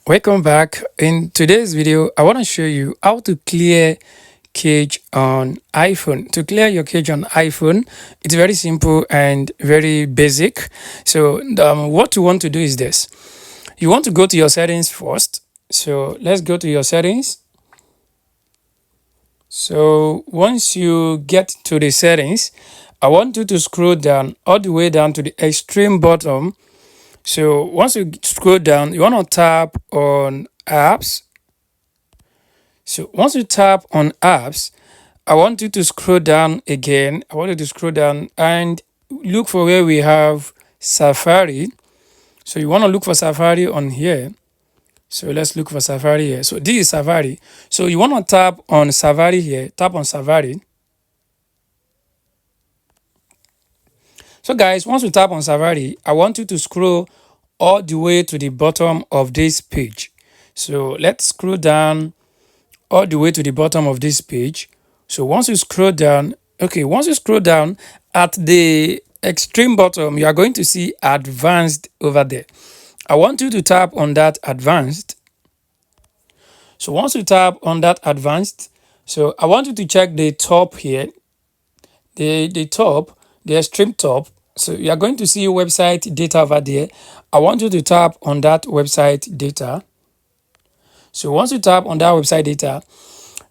Welcome back. In today's video, I want to show you how to clear cache on iPhone. To clear your cache on iPhone, it's very simple and very basic. So what you want to do is this. You want to go to your settings first. So let's go to your settings. So once you get to the settings, I want you to scroll down all the way down to the extreme bottom. So once you scroll down, you want to tap on apps. So once you tap on apps, I want you to scroll down again. I want you to scroll down and look for where we have Safari. So you want to look for Safari on here. So let's look for Safari here. So this is Safari. So you want to tap on Safari here. Tap on Safari. So guys, once you tap on Safari, I want you to scroll all the way to the bottom of this page. So let's scroll down all the way to the bottom of this page. So once you scroll down, once you scroll down at the extreme bottom, you are going to see advanced over there. I want you to tap on that advanced. So once you tap on that advanced, so I want you to check the top here, the top, the extreme top. So you are going to see website data over there. I want you to tap on that website data. So once you tap on that website data,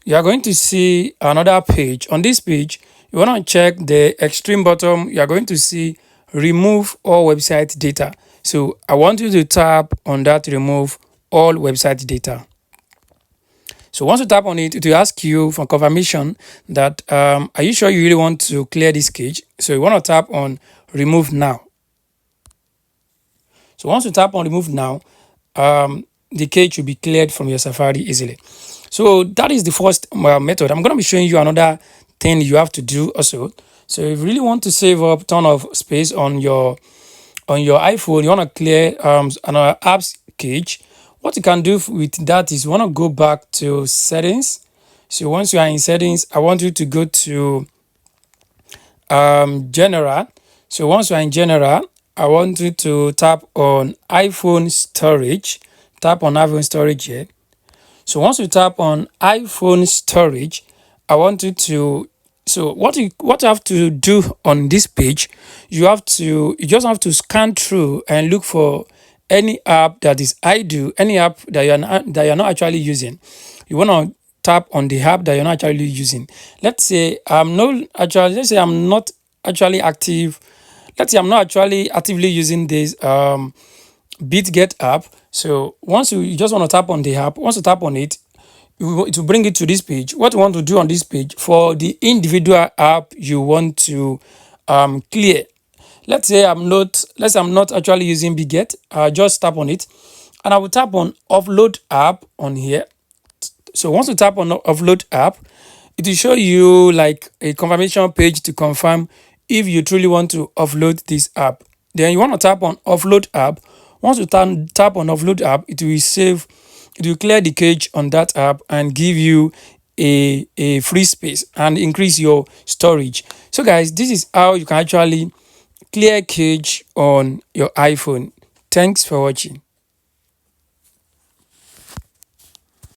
you are going to see another page. On this page, you want to check the extreme bottom. You are going to see remove all website data. So I want you to tap on that remove all website data. So once you tap on it, it will ask you for confirmation that are you sure you really want to clear this cache? So you want to tap on remove now. So once you tap on remove now, the cache will be cleared from your Safari easily. So that is the first method. I'm going to be showing you another thing you have to do also. So if you really want to save up a ton of space on your iPhone, you want to clear another apps cache. What you can do with that is you want to go back to settings. So once you are in settings, I want you to go to general. So once you are in general, I want you to tap on iPhone storage. Tap on iPhone storage here. So once you tap on iPhone storage, I want you to, so what you have to do on this page, you just have to scan through and look for any app that is idle, any app that you're not actually using. You want to tap on the app that you're not actually using. Let's say I'm not actually active. Let's say I'm not actually actively using this BitGet app. So once you just want to tap on the app, once you tap on it, it will bring it to this page. What you want to do on this page for the individual app you want to clear. Let's say I'm not actually using BitGet. Just tap on it, and I will tap on offload app on here. So once you tap on offload app, it will show you like a confirmation page to confirm if you truly want to offload this app. Then you want to tap on offload app. Once you tap on offload app, it will clear the cache on that app and give you a free space and increase your storage. So guys, this is how you can actually clear cache on your iPhone. Thanks for watching.